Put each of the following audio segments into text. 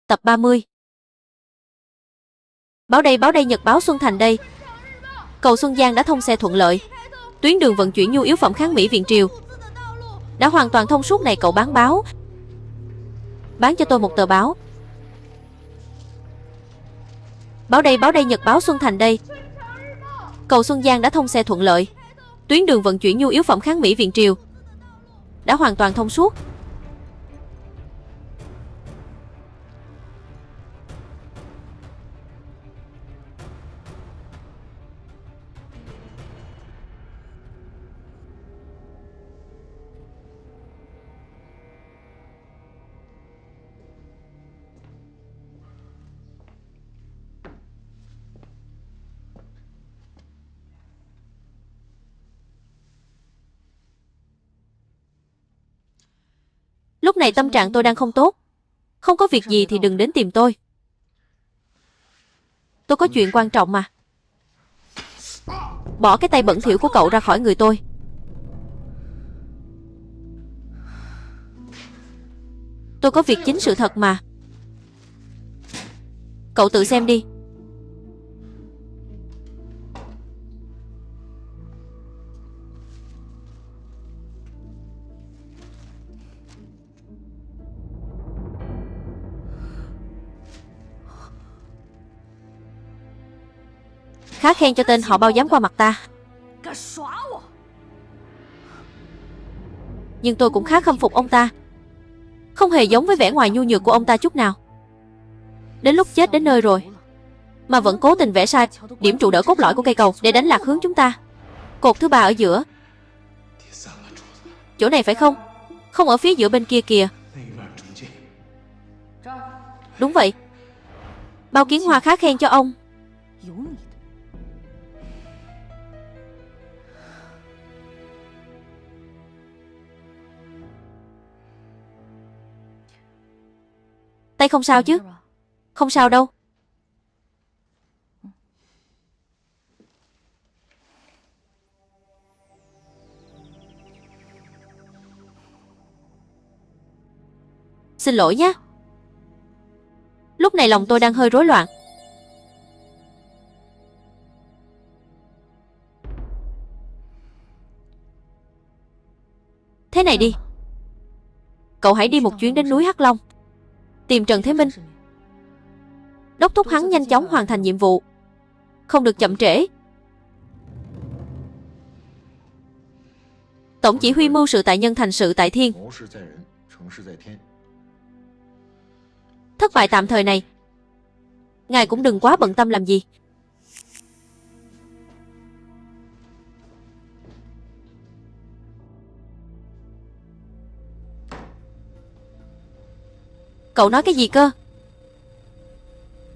Tập 30. Báo đây, Nhật báo Xuân Thành đây. Cầu Xuân Giang đã thông xe thuận lợi. Tuyến đường vận chuyển nhu yếu phẩm kháng Mỹ viện triều đã hoàn toàn thông suốt. Này cậu bán báo, bán cho tôi một tờ báo. Báo đây, Nhật báo Xuân Thành đây. Cầu Xuân Giang đã thông xe thuận lợi. Tuyến đường vận chuyển nhu yếu phẩm kháng Mỹ viện triều đã hoàn toàn thông suốt. Lúc này tâm trạng tôi đang không tốt. Không có việc gì thì đừng đến tìm tôi. Tôi có chuyện quan trọng mà. Bỏ cái tay bẩn thỉu của cậu ra khỏi người tôi. Tôi có việc chính sự thật mà. Cậu tự xem đi. Khá khen cho tên họ bao dám qua mặt ta. Nhưng tôi cũng khá khâm phục ông ta. Không hề giống với vẻ ngoài nhu nhược của ông ta chút nào. Đến lúc chết đến nơi rồi mà vẫn cố tình vẽ sai điểm trụ đỡ cốt lõi của cây cầu để đánh lạc hướng chúng ta. Cột thứ ba ở giữa. Chỗ này phải không? Không ở phía giữa bên kia kìa. Đúng vậy. Bao Kiến Hoa khá khen cho ông. Tay không sao chứ? Không sao đâu. Xin lỗi nhé. Lúc này lòng tôi đang hơi rối loạn. Thế này đi. Cậu hãy đi một chuyến đến núi Hắc Long, tìm Trần Thế Minh, đốc thúc hắn nhanh chóng hoàn thành nhiệm vụ, không được chậm trễ. Tổng chỉ huy mưu sự tại nhân, thành sự tại thiên. Thất bại tạm thời này, ngài cũng đừng quá bận tâm làm gì. Cậu nói cái gì cơ?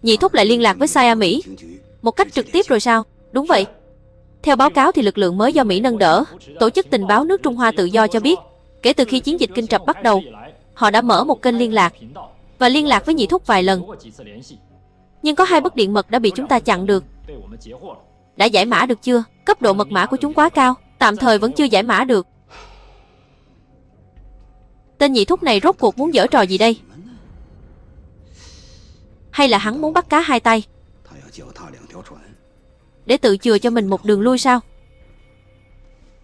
Nhị thúc lại liên lạc với Saya Mỹ một cách trực tiếp rồi sao? Đúng vậy. Theo báo cáo thì lực lượng mới do Mỹ nâng đỡ, tổ chức tình báo nước Trung Hoa Tự do cho biết, kể từ khi chiến dịch Kinh Trập bắt đầu, họ đã mở một kênh liên lạc và liên lạc với nhị thúc vài lần. Nhưng có 2 bức điện mật đã bị chúng ta chặn được. Đã giải mã được chưa? Cấp độ mật mã của chúng quá cao, tạm thời vẫn chưa giải mã được. Tên nhị thúc này rốt cuộc muốn giở trò gì đây? Hay là hắn muốn bắt cá 2 tay, để tự chừa cho mình một đường lui sao?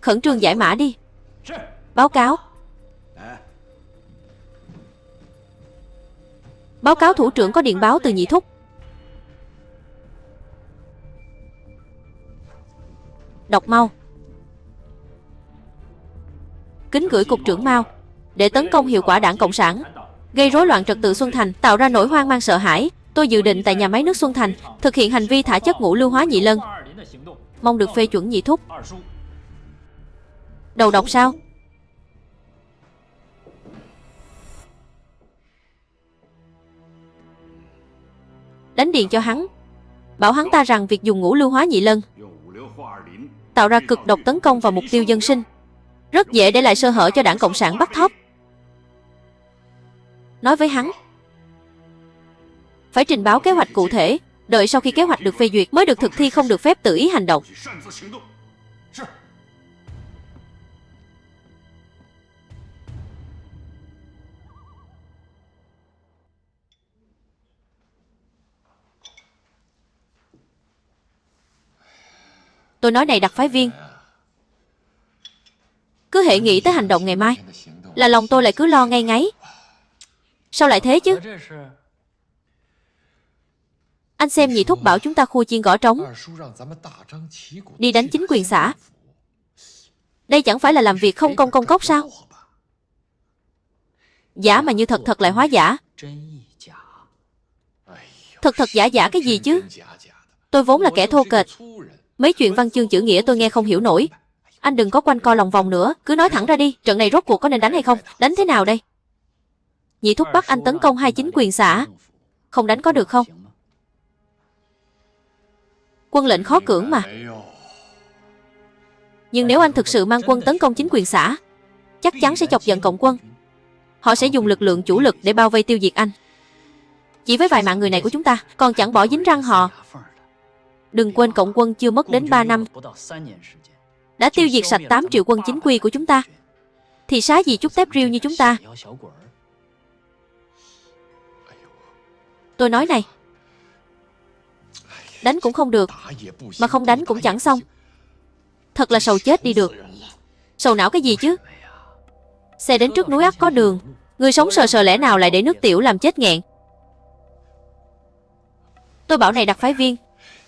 Khẩn trương giải mã đi. Báo cáo. Báo cáo thủ trưởng, có điện báo từ nhị thúc. Đọc mau. Kính gửi cục trưởng Mao, để tấn công hiệu quả Đảng Cộng sản, gây rối loạn trật tự Xuân Thành, tạo ra nỗi hoang mang sợ hãi, tôi dự định tại nhà máy nước Xuân Thành thực hiện hành vi thả chất ngũ lưu hóa nhị lân. Mong được phê chuẩn nhị thúc. Đầu độc sao? Đánh điện cho hắn, bảo hắn ta rằng việc dùng ngũ lưu hóa nhị lân tạo ra cực độc tấn công vào mục tiêu dân sinh, rất dễ để lại sơ hở cho Đảng Cộng sản bắt thóp. Nói với hắn phải trình báo kế hoạch cụ thể, đợi sau khi kế hoạch được phê duyệt mới được thực thi, không được phép tự ý hành động. Tôi nói này đặc phái viên, cứ hệ nghĩ tới hành động ngày mai là lòng tôi lại cứ lo ngay ngáy. Sao lại thế chứ? Anh xem nhị thúc bảo chúng ta khua chiên gõ trống, đi đánh chính quyền xã. Đây chẳng phải là làm việc không công công cốc sao? Giả mà như thật thật lại hóa giả. Thật thật giả giả cái gì chứ? Tôi vốn là kẻ thô kệch, mấy chuyện văn chương chữ nghĩa tôi nghe không hiểu nổi. Anh đừng có quanh co lòng vòng nữa, cứ nói thẳng ra đi, trận này rốt cuộc có nên đánh hay không? Đánh thế nào đây? Nhị thúc bắt anh tấn công hai chính quyền xã, không đánh có được không? Quân lệnh khó cưỡng mà. Nhưng nếu anh thực sự mang quân tấn công chính quyền xã, chắc chắn sẽ chọc giận cộng quân. Họ sẽ dùng lực lượng chủ lực để bao vây tiêu diệt anh. Chỉ với vài mạng người này của chúng ta, còn chẳng bỏ dính răng họ. Đừng quên cộng quân chưa mất đến 3 năm đã tiêu diệt sạch 8 triệu quân chính quy của chúng ta, thì xá gì chút tép riêu như chúng ta. Tôi nói này, đánh cũng không được, mà không đánh cũng chẳng xong. Thật là sầu chết đi được. Sầu não cái gì chứ? Xe đến trước núi ắt có đường, người sống sờ sờ lẽ nào lại để nước tiểu làm chết nghẹn. Tôi bảo này đặc phái viên,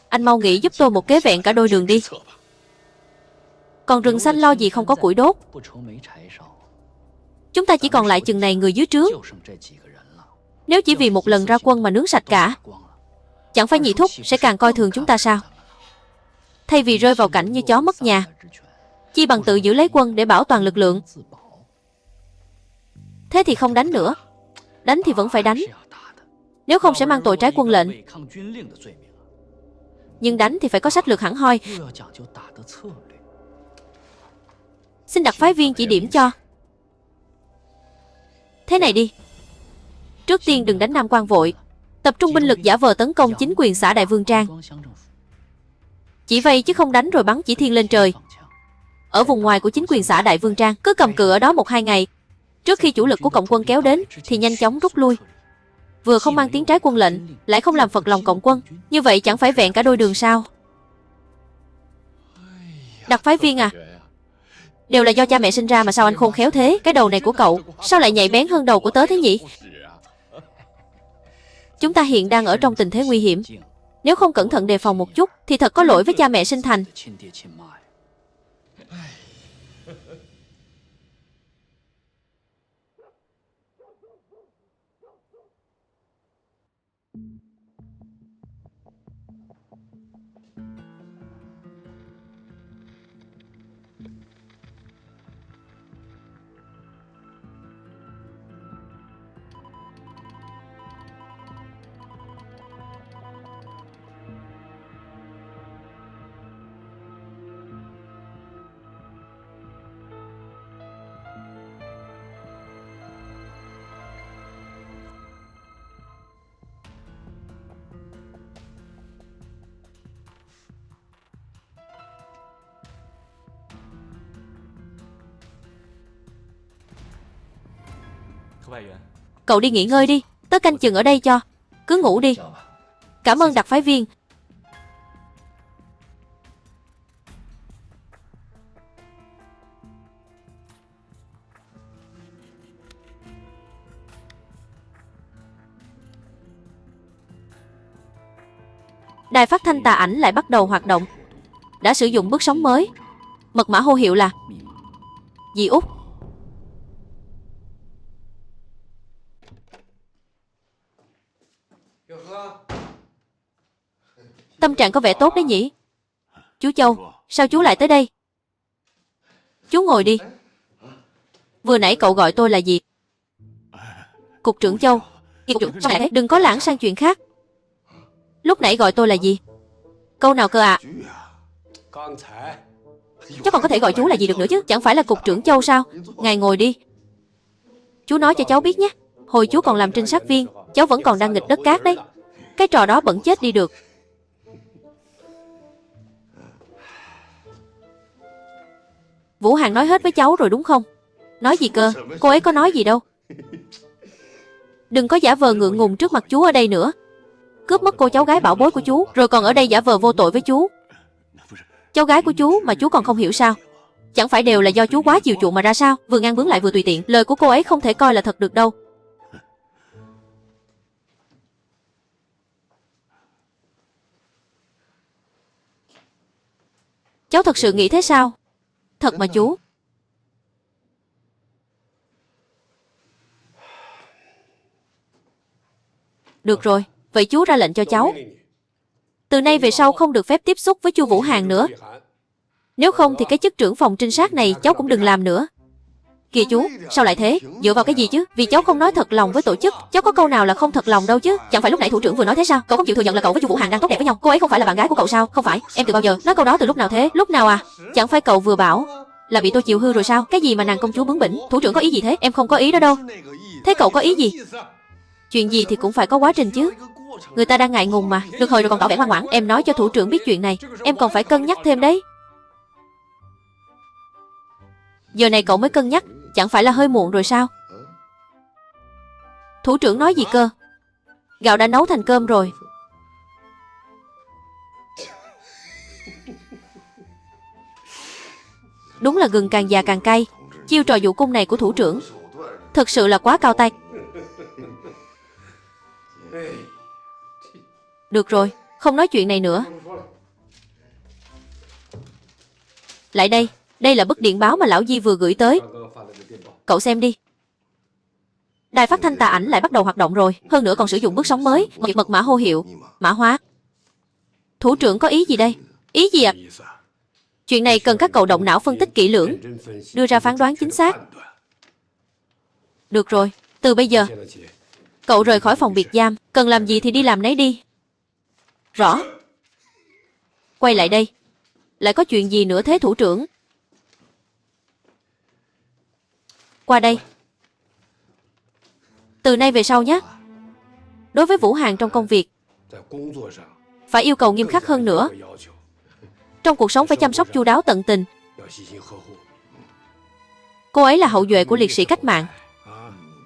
anh mau nghĩ giúp tôi một kế vẹn cả đôi đường đi. Còn rừng xanh lo gì không có củi đốt. Chúng ta chỉ còn lại chừng này người dưới trướng. Nếu chỉ vì một lần ra quân mà nướng sạch cả, chẳng phải nhị thúc sẽ càng coi thường chúng ta sao? Thay vì rơi vào cảnh như chó mất nhà, chi bằng tự giữ lấy quân để bảo toàn lực lượng. Thế thì không đánh nữa. Đánh thì vẫn phải đánh, nếu không sẽ mang tội trái quân lệnh. Nhưng đánh thì phải có sách lược hẳn hoi. Xin đặc phái viên chỉ điểm cho. Thế này đi, trước tiên đừng đánh Nam Quan vội, tập trung binh lực giả vờ tấn công chính quyền xã Đại Vương Trang. Chỉ vây chứ không đánh rồi bắn chỉ thiên lên trời. Ở vùng ngoài của chính quyền xã Đại Vương Trang, cứ cầm cự ở đó 1-2 ngày. Trước khi chủ lực của cộng quân kéo đến thì nhanh chóng rút lui. Vừa không mang tiếng trái quân lệnh, lại không làm phật lòng cộng quân. Như vậy chẳng phải vẹn cả đôi đường sao? Đặc phái viên à, đều là do cha mẹ sinh ra mà sao anh khôn khéo thế? Cái đầu này của cậu sao lại nhạy bén hơn đầu của tớ thế nhỉ? Chúng ta hiện đang ở trong tình thế nguy hiểm. Nếu không cẩn thận đề phòng một chút thì thật có lỗi với cha mẹ sinh thành. Cậu đi nghỉ ngơi đi, tớ canh chừng ở đây cho. Cứ ngủ đi. Cảm ơn đặc phái viên. Đài phát thanh Tà Ảnh lại bắt đầu hoạt động. Đã sử dụng bước sóng mới. Mật mã hô hiệu là Dì Út. Tâm trạng có vẻ tốt đấy nhỉ? Chú Châu, sao chú lại tới đây? Chú ngồi đi. Vừa nãy cậu gọi tôi là gì? Cục trưởng Châu. Cục trưởng Châu, đừng có lãng sang chuyện khác. Lúc nãy gọi tôi là gì? Câu nào cơ ạ? Cháu còn có thể gọi chú là gì được nữa chứ? Chẳng phải là cục trưởng Châu sao? Ngài ngồi đi. Chú nói cho cháu biết nhé. Hồi chú còn làm trinh sát viên, cháu vẫn còn đang nghịch đất cát đấy. Cái trò đó bẩn chết đi được. Vũ Hằng nói hết với cháu rồi đúng không? Nói gì cơ? Cô ấy có nói gì đâu. Đừng có giả vờ ngượng ngùng trước mặt chú ở đây nữa. Cướp mất cô cháu gái bảo bối của chú, rồi còn ở đây giả vờ vô tội với chú. Cháu gái của chú mà chú còn không hiểu sao? Chẳng phải đều là do chú quá chiều chuộng mà ra sao? Vừa ngang bướng lại vừa tùy tiện. Lời của cô ấy không thể coi là thật được đâu. Cháu thật sự nghĩ thế sao? Thật mà chú. Được rồi, vậy chú ra lệnh cho cháu. Từ nay về sau không được phép tiếp xúc với Chu Vũ Hàn nữa. Nếu không thì cái chức trưởng phòng trinh sát này cháu cũng đừng làm nữa. Kìa chú, sao lại thế? Dựa vào cái gì chứ? Vì cháu không nói thật lòng với tổ chức. Cháu có câu nào là không thật lòng đâu chứ? Chẳng phải lúc nãy thủ trưởng vừa nói thế sao? Cậu không chịu thừa nhận là cậu với Chu Vũ Hàn đang tốt đẹp với nhau. Cô ấy không phải là bạn gái của cậu sao? Không phải. Em từ bao giờ nói câu đó từ lúc nào thế? Lúc nào à? Chẳng phải cậu vừa bảo là bị tôi chiều hư rồi sao? Cái gì mà nàng công chúa bướng bỉnh? Thủ trưởng có ý gì thế? Em không có ý đó đâu. Thế cậu có ý gì? Chuyện gì thì cũng phải có quá trình chứ. Người ta đang ngại ngùng mà. Được rồi còn tỏ vẻ ngoan ngoãn. Em nói cho thủ trưởng biết chuyện này. Em còn phải cân nhắc thêm đấy. Giờ này cậu mới cân nhắc, chẳng phải là hơi muộn rồi sao? Thủ trưởng nói gì cơ? Gạo đã nấu thành cơm rồi. Đúng là gừng càng già càng cay. Chiêu trò dụ cung này của thủ trưởng thực sự là quá cao tay. Được rồi, không nói chuyện này nữa. Lại đây, đây là bức điện báo mà lão Di vừa gửi tới. Cậu xem đi. Đài phát thanh Tà Ảnh lại bắt đầu hoạt động rồi. Hơn nữa còn sử dụng bước sóng mới, mật mã hô hiệu, mã hóa. Thủ trưởng có ý gì đây? Ý gì ạ? Chuyện này cần các cậu động não phân tích kỹ lưỡng, đưa ra phán đoán chính xác. Được rồi, từ bây giờ cậu rời khỏi phòng biệt giam. Cần làm gì thì đi làm nấy đi. Rõ. Quay lại đây. Lại có chuyện gì nữa thế thủ trưởng? Qua đây. Từ nay về sau nhé. Đối với Vũ Hàn trong công việc phải yêu cầu nghiêm khắc hơn nữa. Trong cuộc sống phải chăm sóc chu đáo tận tình. Cô ấy là hậu duệ của liệt sĩ cách mạng.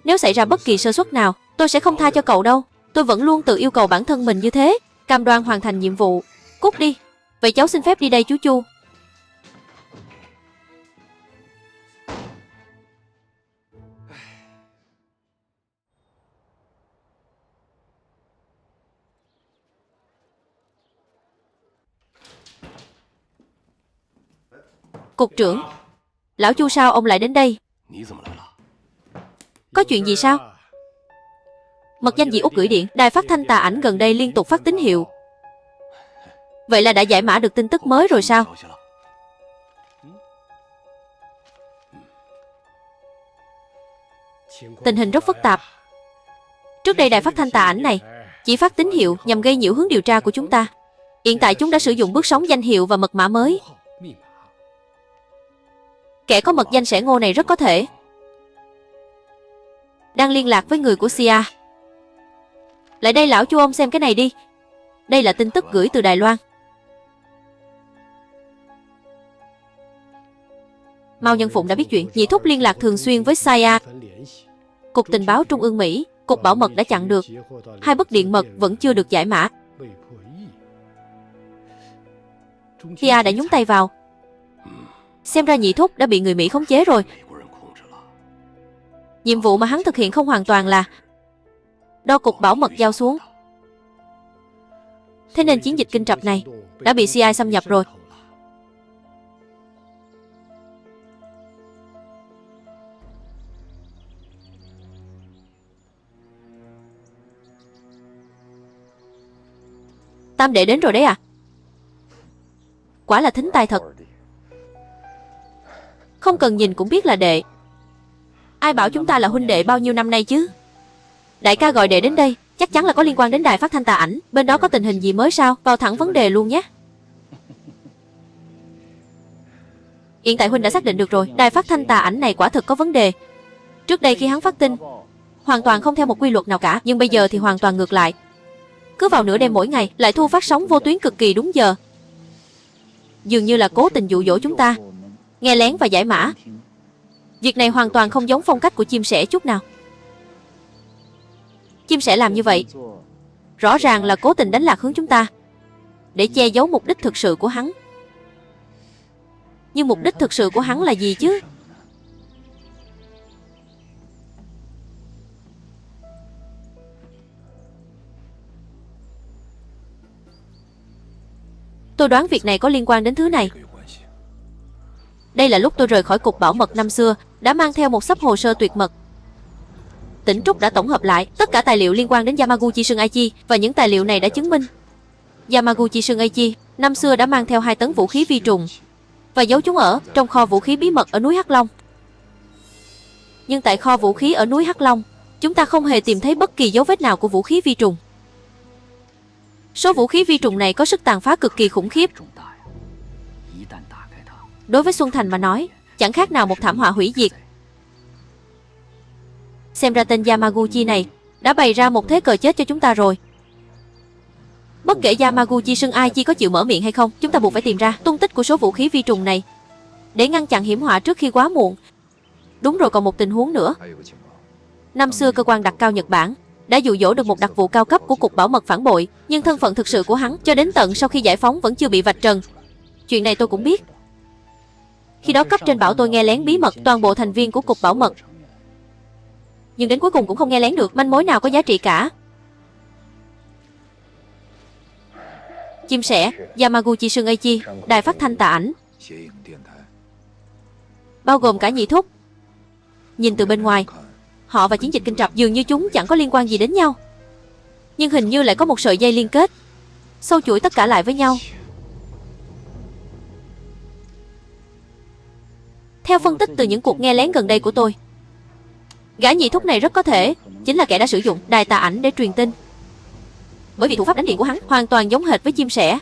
Nếu xảy ra bất kỳ sơ suất nào, tôi sẽ không tha cho cậu đâu. Tôi vẫn luôn tự yêu cầu bản thân mình như thế. Cam đoan hoàn thành nhiệm vụ. Cút đi. Vậy cháu xin phép đi đây chú Chu. Cục trưởng. Lão Chu sao ông lại đến đây? Có chuyện gì sao? Mật danh dì Út gửi điện. Đài phát thanh Tà Ảnh gần đây liên tục phát tín hiệu. Vậy là đã giải mã được tin tức mới rồi sao? Tình hình rất phức tạp. Trước đây đài phát thanh Tà Ảnh này chỉ phát tín hiệu nhằm gây nhiễu hướng điều tra của chúng ta. Hiện tại chúng đã sử dụng bước sóng danh hiệu và mật mã mới. Kẻ có mật danh Sẻ Ngô này rất có thể đang liên lạc với người của CIA. Lại đây lão Chu, ông xem cái này đi. Đây là tin tức gửi từ Đài Loan. Mao Nhân Phụng đã biết chuyện. Nhị thúc liên lạc thường xuyên với CIA. Cục Tình báo Trung ương Mỹ, Cục Bảo mật đã chặn được. 2 bức điện mật vẫn chưa được giải mã. CIA đã nhúng tay vào. Xem ra nhị thúc đã bị người Mỹ khống chế rồi. Nhiệm vụ mà hắn thực hiện không hoàn toàn là do Cục Bảo mật giao xuống. Thế nên chiến dịch kinh trập này đã bị CIA xâm nhập rồi. Tam đệ đến rồi đấy à? Quả là thính tai thật. Không cần nhìn cũng biết là đệ. Ai bảo chúng ta là huynh đệ bao nhiêu năm nay chứ? Đại ca gọi đệ đến đây chắc chắn là có liên quan đến đài phát thanh Tà Ảnh. Bên đó có tình hình gì mới sao? Vào thẳng vấn đề luôn nhé. Hiện tại huynh đã xác định được rồi. Đài phát thanh Tà Ảnh này quả thực có vấn đề. Trước đây khi hắn phát tin hoàn toàn không theo một quy luật nào cả. Nhưng bây giờ thì hoàn toàn ngược lại. Cứ vào nửa đêm mỗi ngày lại thu phát sóng vô tuyến cực kỳ đúng giờ. Dường như là cố tình dụ dỗ chúng ta nghe lén và giải mã. Việc này hoàn toàn không giống phong cách của chim sẻ chút nào. Chim sẻ làm như vậy rõ ràng là cố tình đánh lạc hướng chúng ta để che giấu mục đích thực sự của hắn. Nhưng mục đích thực sự của hắn là gì chứ? Tôi đoán việc này có liên quan đến thứ này. Đây là lúc tôi rời khỏi cục bảo mật năm xưa, đã mang theo một xấp hồ sơ tuyệt mật. Tỉnh Trúc đã tổng hợp lại tất cả tài liệu liên quan đến Yamaguchi Shunaichi, và những tài liệu này đã chứng minh Yamaguchi Shunaichi năm xưa đã mang theo 2 tấn vũ khí vi trùng và giấu chúng ở trong kho vũ khí bí mật ở núi Hắc Long. Nhưng tại kho vũ khí ở núi Hắc Long, chúng ta không hề tìm thấy bất kỳ dấu vết nào của vũ khí vi trùng. Số vũ khí vi trùng này có sức tàn phá cực kỳ khủng khiếp. Đối với Xuân Thành mà nói, chẳng khác nào một thảm họa hủy diệt. Xem ra tên Yamaguchi này đã bày ra một thế cờ chết cho chúng ta rồi. Bất kể Yamaguchi Shunaichi có chịu mở miệng hay không, chúng ta buộc phải tìm ra tung tích của số vũ khí vi trùng này để ngăn chặn hiểm họa trước khi quá muộn. Đúng rồi, còn một tình huống nữa. Năm xưa cơ quan đặc cao Nhật Bản đã dụ dỗ được một đặc vụ cao cấp của cục bảo mật phản bội, nhưng thân phận thực sự của hắn cho đến tận sau khi giải phóng vẫn chưa bị vạch trần. Chuyện này tôi cũng biết. Khi đó cấp trên bảo tôi nghe lén bí mật toàn bộ thành viên của cục bảo mật, nhưng đến cuối cùng cũng không nghe lén được manh mối nào có giá trị cả. Chim sẻ, Yamaguchi Shunaichi, đài phát thanh tà ảnh, bao gồm cả Nhị Thúc. Nhìn từ bên ngoài, họ và chiến dịch Kinh Trập dường như chúng chẳng có liên quan gì đến nhau, nhưng hình như lại có một sợi dây liên kết, sâu chuỗi tất cả lại với nhau. Theo phân tích từ những cuộc nghe lén gần đây của tôi, gã Nhị Thúc này rất có thể chính là kẻ đã sử dụng đài tà ảnh để truyền tin, bởi vì thủ pháp đánh điện của hắn hoàn toàn giống hệt với chim sẻ.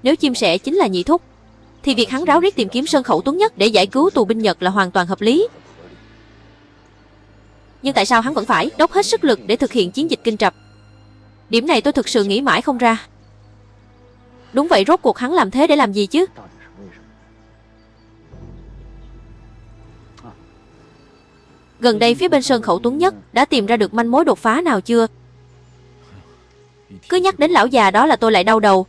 Nếu chim sẻ chính là Nhị Thúc, thì việc hắn ráo riết tìm kiếm Sơn Khẩu Tuấn Nhất để giải cứu tù binh Nhật là hoàn toàn hợp lý. Nhưng tại sao hắn vẫn phải dốc hết sức lực để thực hiện chiến dịch Kinh Trập? Điểm này tôi thực sự nghĩ mãi không ra. Đúng vậy, rốt cuộc hắn làm thế để làm gì chứ? Gần đây phía bên Sơn Khẩu Tuấn Nhất đã tìm ra được manh mối đột phá nào chưa? Cứ nhắc đến lão già đó là tôi lại đau đầu.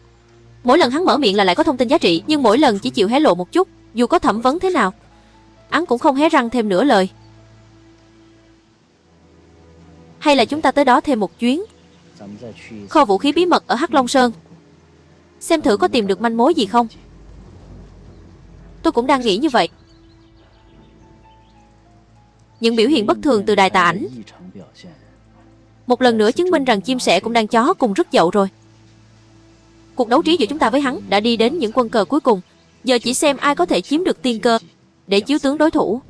Mỗi lần hắn mở miệng là lại có thông tin giá trị, nhưng mỗi lần chỉ chịu hé lộ một chút, dù có thẩm vấn thế nào, hắn cũng không hé răng thêm nửa lời. Hay là chúng ta tới đó thêm một chuyến, kho vũ khí bí mật ở Hắc Long Sơn, xem thử có tìm được manh mối gì không? Tôi cũng đang nghĩ như vậy. Những biểu hiện bất thường từ đài tà ảnh một lần nữa chứng minh rằng chim sẻ cũng đang chó cùng rứt dậu rồi. Cuộc đấu trí giữa chúng ta với hắn đã đi đến những quân cờ cuối cùng. Giờ chỉ xem ai có thể chiếm được tiên cơ để chiếu tướng đối thủ.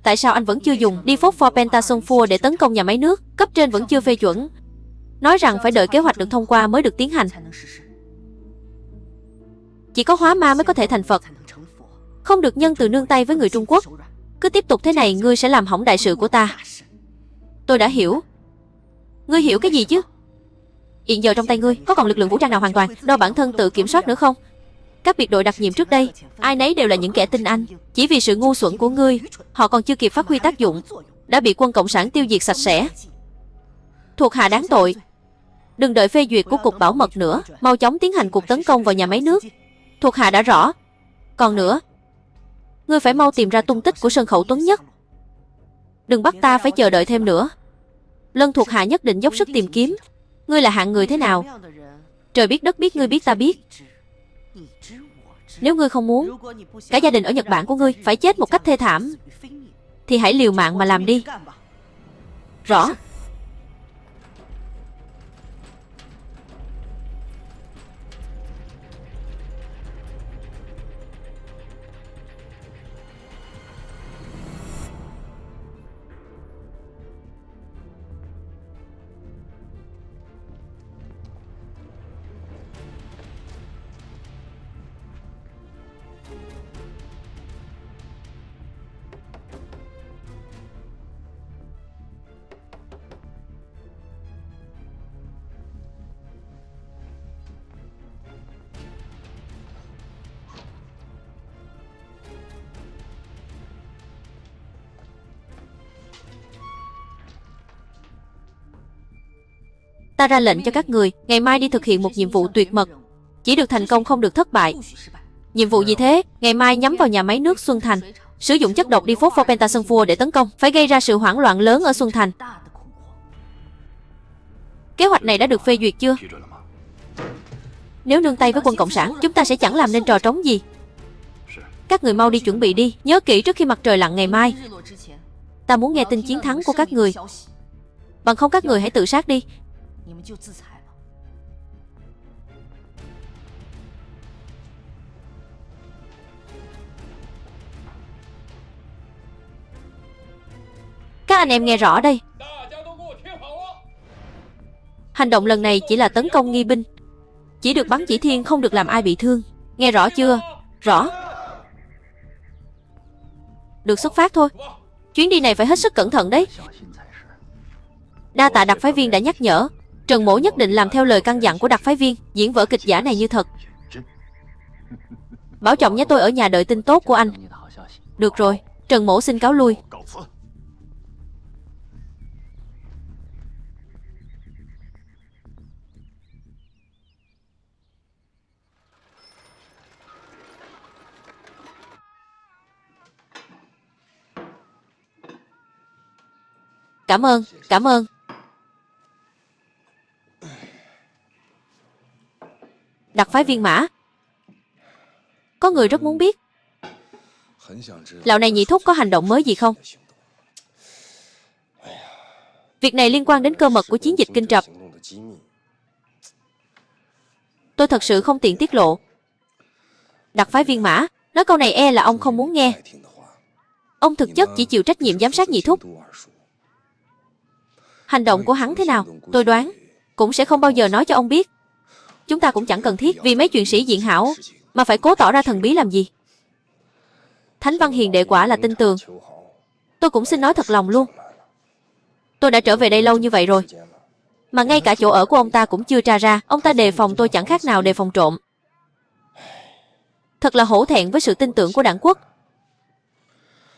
Tại sao anh vẫn chưa dùng D4 Pentasulfur để tấn công nhà máy nước? Cấp trên vẫn chưa phê chuẩn, nói rằng phải đợi kế hoạch được thông qua mới được tiến hành. Chỉ có hóa ma mới có thể thành Phật, không được nhân từ nương tay với người Trung Quốc. Cứ tiếp tục thế này, ngươi sẽ làm hỏng đại sự của ta. Tôi đã hiểu. Ngươi hiểu cái gì chứ? Hiện giờ trong tay ngươi có còn lực lượng vũ trang nào hoàn toàn do bản thân tự kiểm soát nữa không? Các biệt đội đặc nhiệm trước đây, ai nấy đều là những kẻ tinh anh. Chỉ vì sự ngu xuẩn của ngươi, họ còn chưa kịp phát huy tác dụng, đã bị quân Cộng sản tiêu diệt sạch sẽ. Thuộc hạ đáng tội. Đừng đợi phê duyệt của cục bảo mật nữa, mau chóng tiến hành cuộc tấn công vào nhà máy nước. Thuộc hạ đã rõ. Còn nữa, ngươi phải mau tìm ra tung tích của Sơn Khẩu Tuấn Nhất. Đừng bắt ta phải chờ đợi thêm nữa. Lân thuộc hạ nhất định dốc sức tìm kiếm. Ngươi là hạng người thế nào? Trời biết đất biết, ngươi biết ta biết. Nếu ngươi không muốn cả gia đình ở Nhật Bản của ngươi phải chết một cách thê thảm, thì hãy liều mạng mà làm đi. Rõ. Ta ra lệnh cho các người ngày mai đi thực hiện một nhiệm vụ tuyệt mật, chỉ được thành công không được thất bại. Nhiệm vụ gì thế? Ngày mai nhắm vào nhà máy nước Xuân Thành, sử dụng chất độc diphosphopentasulfur để tấn công, phải gây ra sự hoảng loạn lớn ở Xuân Thành. Kế hoạch này đã được phê duyệt chưa? Nếu nương tay với quân Cộng sản, chúng ta sẽ chẳng làm nên trò trống gì. Các người mau đi chuẩn bị đi, nhớ kỹ trước khi mặt trời lặn ngày mai. Ta muốn nghe tin chiến thắng của các người. Bằng không các người hãy tự sát đi. Các anh em nghe rõ đây. Hành động lần này chỉ là tấn công nghi binh, chỉ được bắn chỉ thiên, không được làm ai bị thương. Nghe rõ chưa? Rõ. Được xuất phát thôi. Chuyến đi này phải hết sức cẩn thận đấy. Đa tạ đặc phái viên đã nhắc nhở. Trần Mỗ nhất định làm theo lời căn dặn của đặc phái viên, diễn vở kịch giả này như thật. Bảo trọng nhé, tôi ở nhà đợi tin tốt của anh. Được rồi, Trần Mỗ xin cáo lui. Cảm ơn, cảm ơn. Đặc phái viên Mã, có người rất muốn biết lão này nhị thúc có hành động mới gì không? Việc này liên quan đến cơ mật của chiến dịch Kinh Trập. Tôi thật sự không tiện tiết lộ. Đặc phái viên Mã, nói câu này e là ông không muốn nghe. Ông thực chất chỉ chịu trách nhiệm giám sát nhị thúc. Hành động của hắn thế nào, tôi đoán cũng sẽ không bao giờ nói cho ông biết. Chúng ta cũng chẳng cần thiết vì mấy chuyện sĩ diện hảo mà phải cố tỏ ra thần bí làm gì. Thánh Văn Hiền đệ quả là tin tường. Tôi cũng xin nói thật lòng luôn. Tôi đã trở về đây lâu như vậy rồi, mà ngay cả chỗ ở của ông ta cũng chưa tra ra. Ông ta đề phòng tôi chẳng khác nào đề phòng trộm. Thật là hổ thẹn với sự tin tưởng của đảng quốc.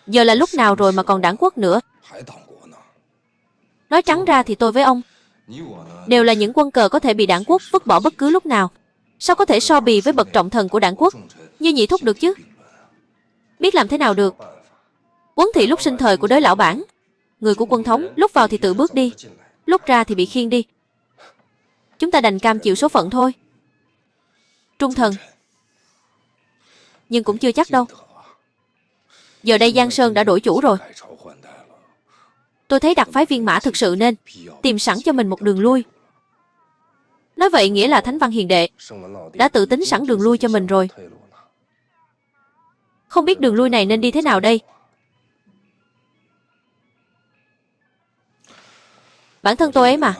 Giờ là lúc nào rồi mà còn đảng quốc nữa. Nói trắng ra thì tôi với ông đều là những quân cờ có thể bị đảng quốc vứt bỏ bất cứ lúc nào. Sao có thể so bì với bậc trọng thần của đảng quốc như nhị thúc được chứ? Biết làm thế nào được. Quấn thị lúc sinh thời của đới lão bản, người của quân thống, lúc vào thì tự bước đi, lúc ra thì bị khiêng đi. Chúng ta đành cam chịu số phận thôi. Trung thần. Nhưng cũng chưa chắc đâu. Giờ đây Giang Sơn đã đổi chủ rồi. Tôi thấy đặc phái viên Mã thực sự nên tìm sẵn cho mình một đường lui. Nói vậy nghĩa là Thánh Văn Hiền đệ đã tự tính sẵn đường lui cho mình rồi. Không biết đường lui này nên đi thế nào đây. Bản thân tôi ấy mà,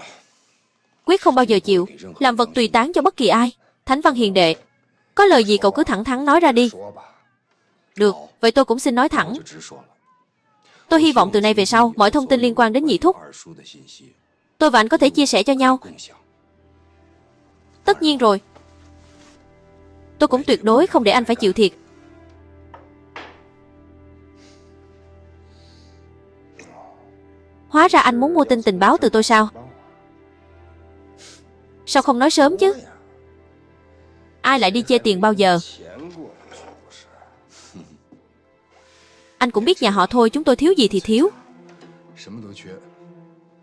quyết không bao giờ chịu làm vật tùy tán cho bất kỳ ai. Thánh Văn Hiền đệ, có lời gì cậu cứ thẳng thắn nói ra đi. Được, vậy tôi cũng xin nói thẳng. Tôi hy vọng từ nay về sau, mọi thông tin liên quan đến nhị thúc, tôi và anh có thể chia sẻ cho nhau. Tất nhiên rồi. Tôi cũng tuyệt đối không để anh phải chịu thiệt. Hóa ra anh muốn mua tin tình báo từ tôi sao? Sao không nói sớm chứ? Ai lại đi chê tiền bao giờ? Anh cũng biết nhà họ Thôi chúng tôi thiếu gì thì thiếu,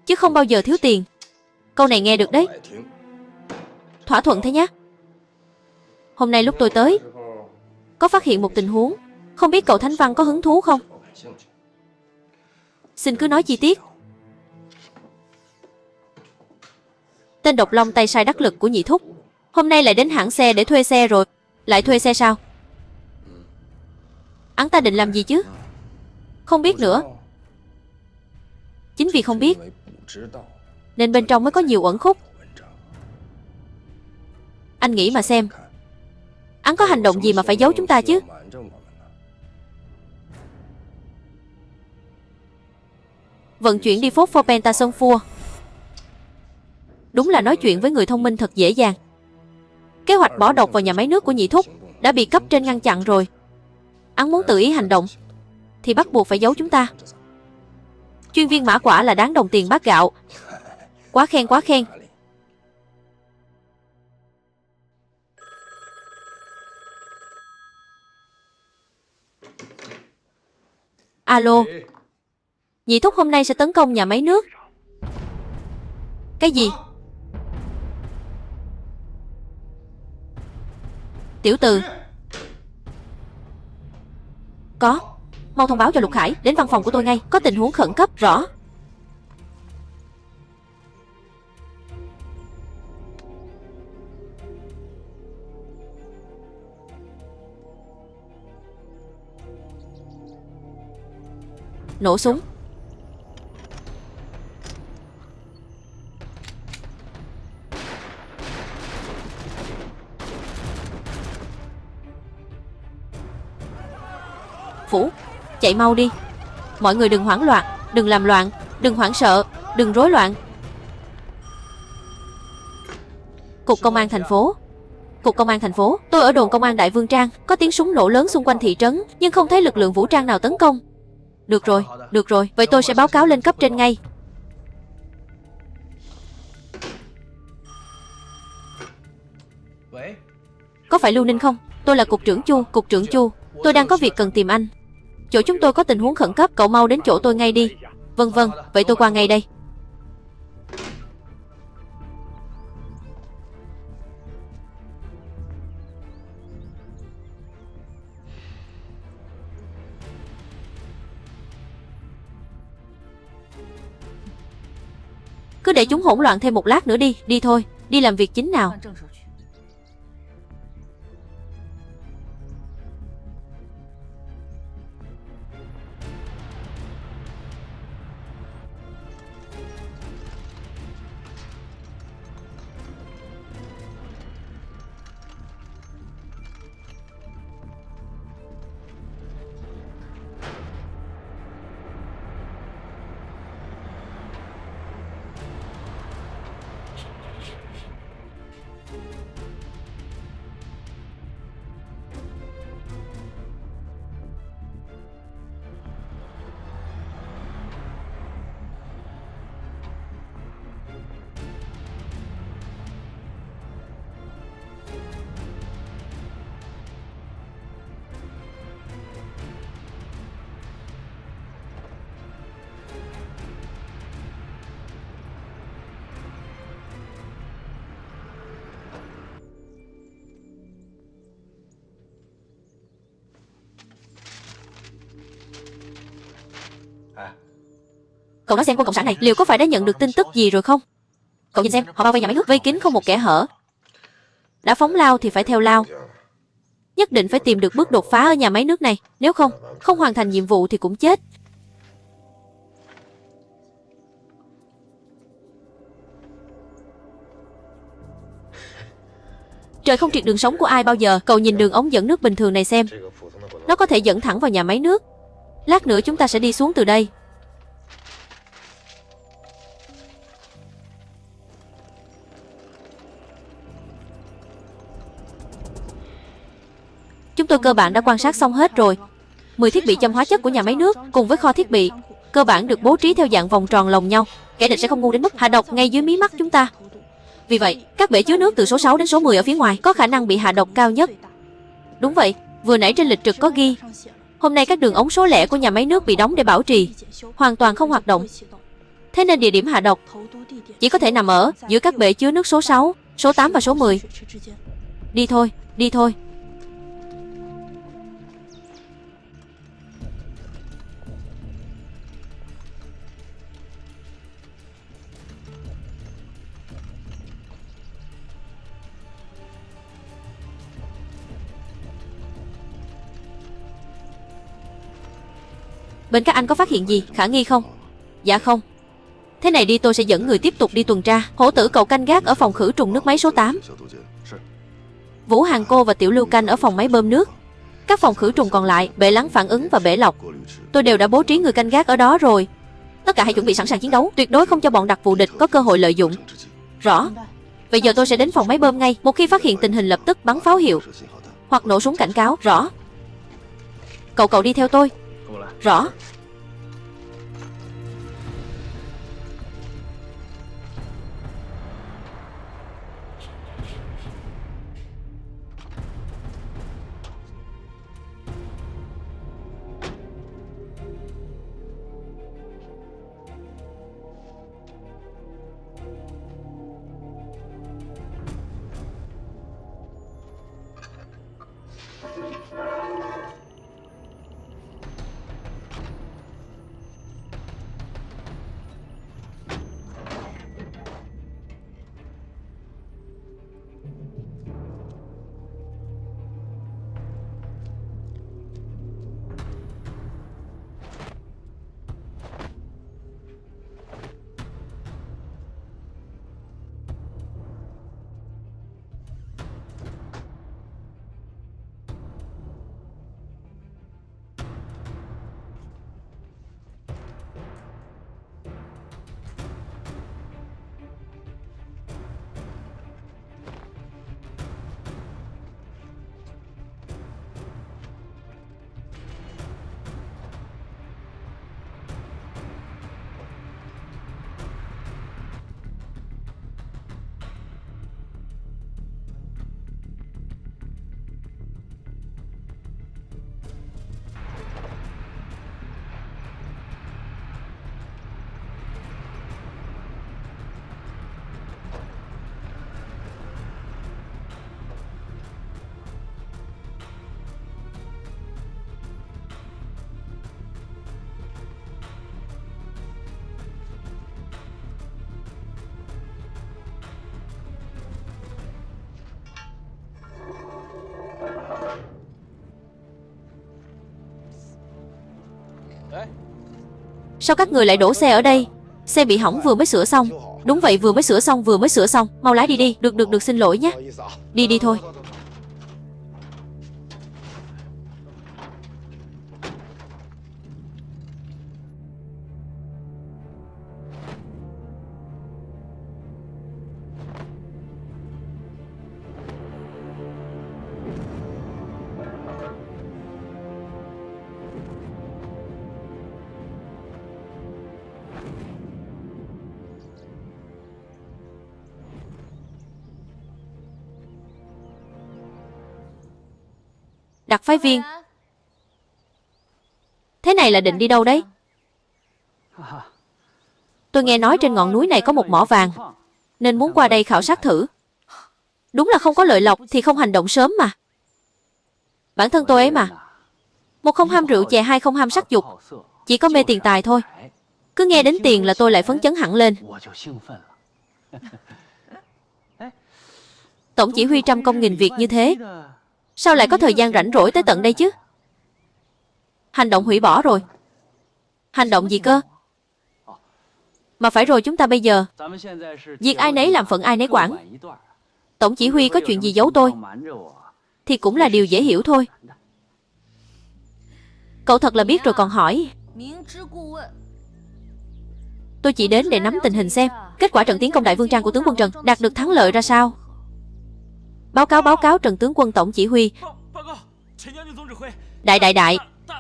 chứ không bao giờ thiếu tiền. Câu này nghe được đấy. Thỏa thuận thế nhé. Hôm nay lúc tôi tới, có phát hiện một tình huống. Không biết cậu Thánh Văn có hứng thú không? Xin cứ nói chi tiết. Tên độc long tay sai đắc lực của nhị thúc hôm nay lại đến hãng xe để thuê xe rồi. Lại thuê xe sao? Hắn ta định làm gì chứ? Không biết nữa. Chính vì không biết nên bên trong mới có nhiều uẩn khúc. Anh nghĩ mà xem, hắn có hành động gì mà phải giấu chúng ta chứ? Vận chuyển đi diphosphopentasulfur đúng là nói chuyện với người thông minh thật dễ dàng. Kế hoạch bỏ độc vào nhà máy nước của nhị thúc đã bị cấp trên ngăn chặn rồi. Hắn muốn tự ý hành động thì bắt buộc phải giấu chúng ta. Chuyên viên Mã quả là đáng đồng tiền bát gạo. Quá khen, quá khen. Alo, nhị thúc hôm nay sẽ tấn công nhà máy nước. Cái gì? Tiểu Từ. Có. Mau thông báo cho Lục Khải, đến văn phòng của tôi ngay, có tình huống khẩn cấp. Rõ. Nổ súng. Phủ, chạy mau đi. Mọi người đừng hoảng loạn, đừng làm loạn, đừng hoảng sợ, đừng rối loạn. Cục công an thành phố. Cục công an thành phố, tôi ở đồn công an Đại Vương Trang, có tiếng súng nổ lớn xung quanh thị trấn, nhưng không thấy lực lượng vũ trang nào tấn công. Được rồi, vậy tôi sẽ báo cáo lên cấp trên ngay. Có phải Lưu Ninh không? Tôi là cục trưởng Chu, cục trưởng Chu. Tôi đang có việc cần tìm anh. Chỗ chúng tôi có tình huống khẩn cấp, cậu mau đến chỗ tôi ngay đi. Vâng, vậy tôi qua ngay đây. Cứ để chúng hỗn loạn thêm một lát nữa đi. Đi thôi, đi làm việc chính nào. Cậu nói xem quân cộng sản này liệu có phải đã nhận được tin tức gì rồi không? Cậu nhìn xem, họ bao vây nhà máy nước, vây kín không một kẽ hở. Đã phóng lao thì phải theo lao. Nhất định phải tìm được bước đột phá ở nhà máy nước này. Nếu không hoàn thành nhiệm vụ thì cũng chết. Trời không triệt đường sống của ai bao giờ. Cậu nhìn đường ống dẫn nước bình thường này xem. Nó có thể dẫn thẳng vào nhà máy nước. Lát nữa chúng ta sẽ đi xuống từ đây. Chúng tôi cơ bản đã quan sát xong hết rồi. 10 thiết bị châm hóa chất của nhà máy nước cùng với kho thiết bị cơ bản được bố trí theo dạng vòng tròn lồng nhau. Kẻ địch sẽ không ngu đến mức hạ độc ngay dưới mí mắt chúng ta. Vì vậy, các bể chứa nước từ số 6 đến số 10 ở phía ngoài có khả năng bị hạ độc cao nhất. Đúng vậy, vừa nãy trên lịch trực có ghi. Hôm nay các đường ống số lẻ của nhà máy nước bị đóng để bảo trì, hoàn toàn không hoạt động. Thế nên địa điểm hạ độc chỉ có thể nằm ở giữa các bể chứa nước số 6, số 8 và số 10. Đi thôi, đi thôi. Bên các anh có phát hiện gì khả nghi không? Dạ không. Thế này đi, tôi sẽ dẫn người tiếp tục đi tuần tra. Hổ tử cậu canh gác ở phòng khử trùng nước máy số 8. Vũ Hàn cô và Tiểu Lưu canh ở phòng máy bơm nước. Các phòng khử trùng còn lại, bể lắng phản ứng và bể lọc, tôi đều đã bố trí người canh gác ở đó rồi. Tất cả hãy chuẩn bị sẵn sàng chiến đấu, tuyệt đối không cho bọn đặc vụ địch có cơ hội lợi dụng. Rõ. Bây giờ tôi sẽ đến phòng máy bơm ngay. Một khi phát hiện tình hình lập tức bắn pháo hiệu hoặc nổ súng cảnh cáo. Rõ. Cậu đi theo tôi. Rõ. Sao các người lại đổ xe ở đây? Xe bị hỏng vừa mới sửa xong. Đúng vậy, vừa mới sửa xong. Mau lái đi đi. Được, xin lỗi nhé. Đi thôi. Đặc phái viên, thế này là định đi đâu đấy? Tôi nghe nói trên ngọn núi này có một mỏ vàng, nên muốn qua đây khảo sát thử. Đúng là không có lợi lộc thì không hành động sớm mà. Bản thân tôi ấy mà. Một không ham rượu chè, hai không ham sắc dục, chỉ có mê tiền tài thôi. Cứ nghe đến tiền là tôi lại phấn chấn hẳn lên. Tổng chỉ huy trăm công nghìn việc như thế, sao lại có thời gian rảnh rỗi tới tận đây chứ? Hành động hủy bỏ rồi. Hành động gì cơ? Mà phải rồi, chúng ta bây giờ việc ai nấy làm phận ai nấy quản. Tổng chỉ huy có chuyện gì giấu tôi thì cũng là điều dễ hiểu thôi. Cậu thật là biết rồi còn hỏi. Tôi chỉ đến để nắm tình hình xem kết quả trận tiến công Đại Vương Trang của tướng quân Trần đạt được thắng lợi ra sao. Báo cáo Trần tướng quân tổng chỉ huy. Đại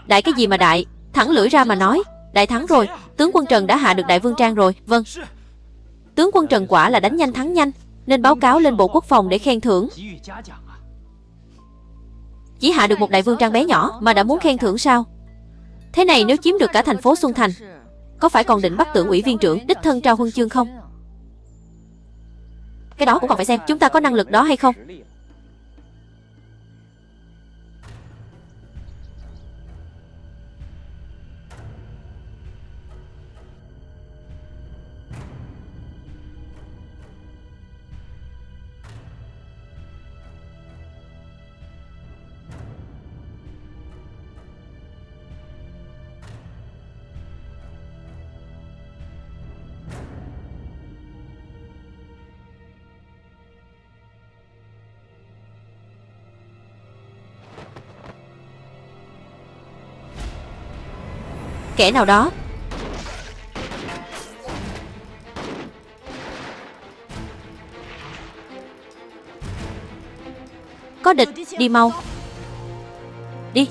cái gì mà đại? Thẳng lưỡi ra mà nói. Đại thắng rồi, tướng quân Trần đã hạ được Đại Vương Trang rồi. Vâng. Tướng quân Trần quả là đánh nhanh thắng nhanh, nên báo cáo lên Bộ Quốc phòng để khen thưởng. Chỉ hạ được một Đại Vương Trang bé nhỏ mà đã muốn khen thưởng sao? Thế này nếu chiếm được cả thành phố Xuân Thành, có phải còn định bắt Tưởng ủy viên trưởng đích thân trao huân chương không? Cái đó cũng còn phải xem chúng ta có năng lực đó hay không. Kẻ nào đó có địch, đi mau. Đi.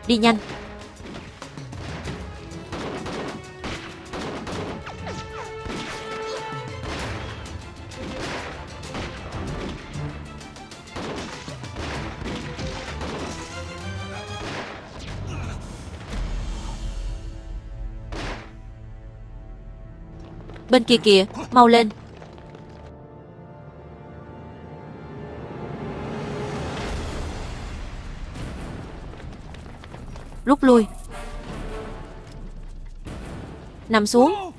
Đi nhanh. Bên kia kìa, mau lên. Rút lui. Nằm xuống.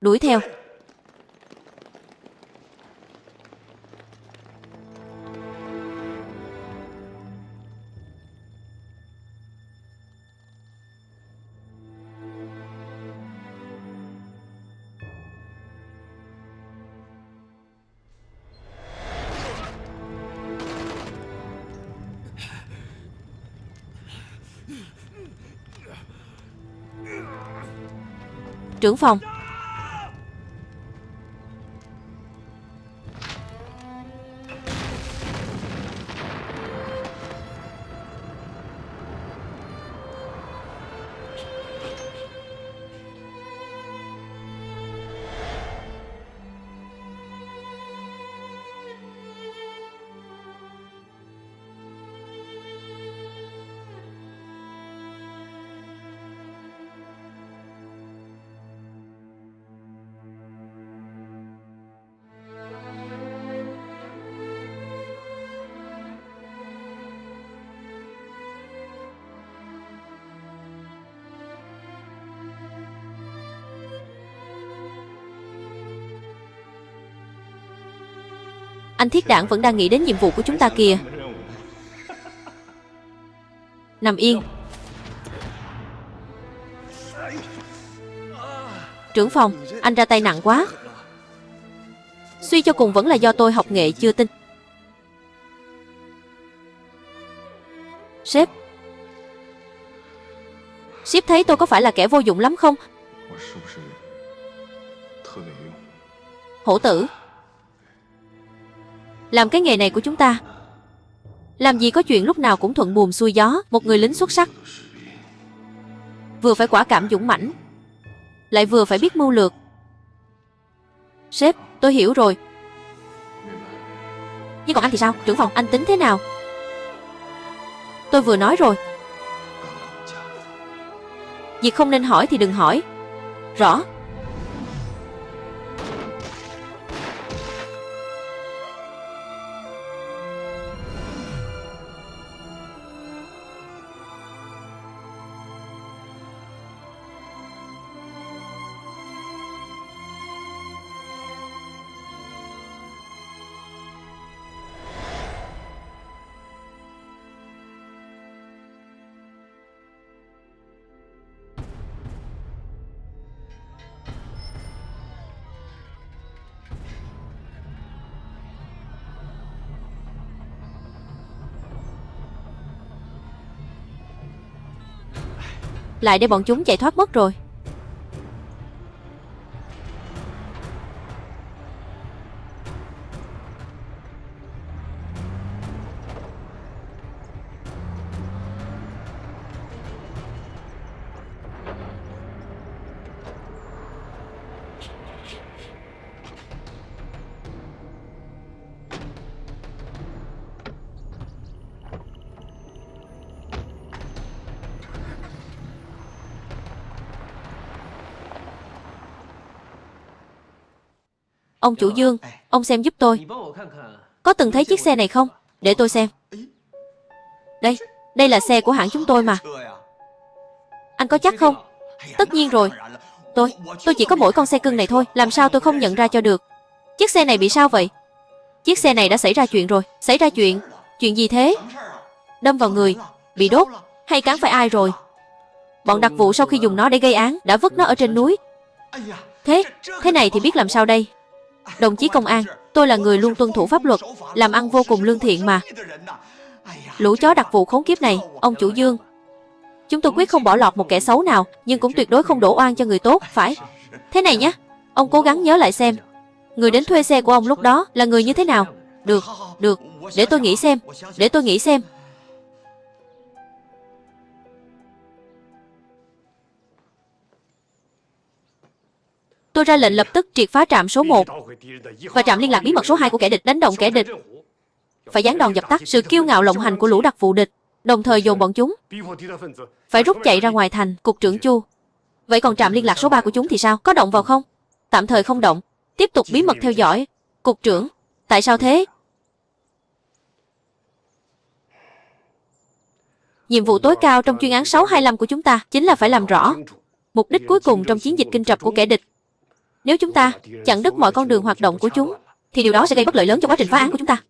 Đuổi theo. Trưởng phòng. Anh thiết đảng vẫn đang nghĩ đến nhiệm vụ của chúng ta kìa. Nằm yên. Trưởng phòng, anh ra tay nặng quá. Suy cho cùng vẫn là do tôi học nghệ chưa tinh. Sếp. Sếp thấy tôi có phải là kẻ vô dụng lắm không? Hổ tử. Làm cái nghề này của chúng ta, làm gì có chuyện lúc nào cũng thuận buồm xuôi gió. Một người lính xuất sắc, vừa phải quả cảm dũng mãnh, lại vừa phải biết mưu lược. Sếp, tôi hiểu rồi. Nhưng còn anh thì sao? Trưởng phòng, anh tính thế nào? Tôi vừa nói rồi, việc không nên hỏi thì đừng hỏi. Rõ. Lại để bọn chúng chạy thoát mất rồi. Ông chủ Dương, ông xem giúp tôi. Có từng thấy chiếc xe này không? Để tôi xem. Đây là xe của hãng chúng tôi mà. Anh có chắc không? Tất nhiên rồi. Tôi chỉ có mỗi con xe cưng này thôi. Làm sao tôi không nhận ra cho được? Chiếc xe này bị sao vậy? Chiếc xe này đã xảy ra chuyện rồi. Xảy ra chuyện? Chuyện gì thế? Đâm vào người? Bị đốt? Hay cán phải ai rồi? Bọn đặc vụ sau khi dùng nó để gây án đã vứt nó ở trên núi. Thế này thì biết làm sao đây? Đồng chí công an, tôi là người luôn tuân thủ pháp luật, làm ăn vô cùng lương thiện mà. Lũ chó đặc vụ khốn kiếp này, ông chủ Dương, chúng tôi quyết không bỏ lọt một kẻ xấu nào, nhưng cũng tuyệt đối không đổ oan cho người tốt, phải. Thế này nhé, ông cố gắng nhớ lại xem, người đến thuê xe của ông lúc đó là người như thế nào. Được, để tôi nghĩ xem. Tôi ra lệnh lập tức triệt phá trạm số 1 và trạm liên lạc bí mật số 2 của kẻ địch, đánh động kẻ địch. Phải giáng đòn dập tắt sự kiêu ngạo lộng hành của lũ đặc vụ địch, đồng thời dồn bọn chúng phải rút chạy ra ngoài thành. Cục trưởng Chu, vậy còn trạm liên lạc số 3 của chúng thì sao? Có động vào không? Tạm thời không động, tiếp tục bí mật theo dõi. Cục trưởng, tại sao thế? Nhiệm vụ tối cao trong chuyên án 625 của chúng ta chính là phải làm rõ mục đích cuối cùng trong chiến dịch kinh trập của kẻ địch. Nếu chúng ta chặn đứt mọi con đường hoạt động của chúng, thì điều đó sẽ gây bất lợi lớn cho quá trình phá án của chúng ta.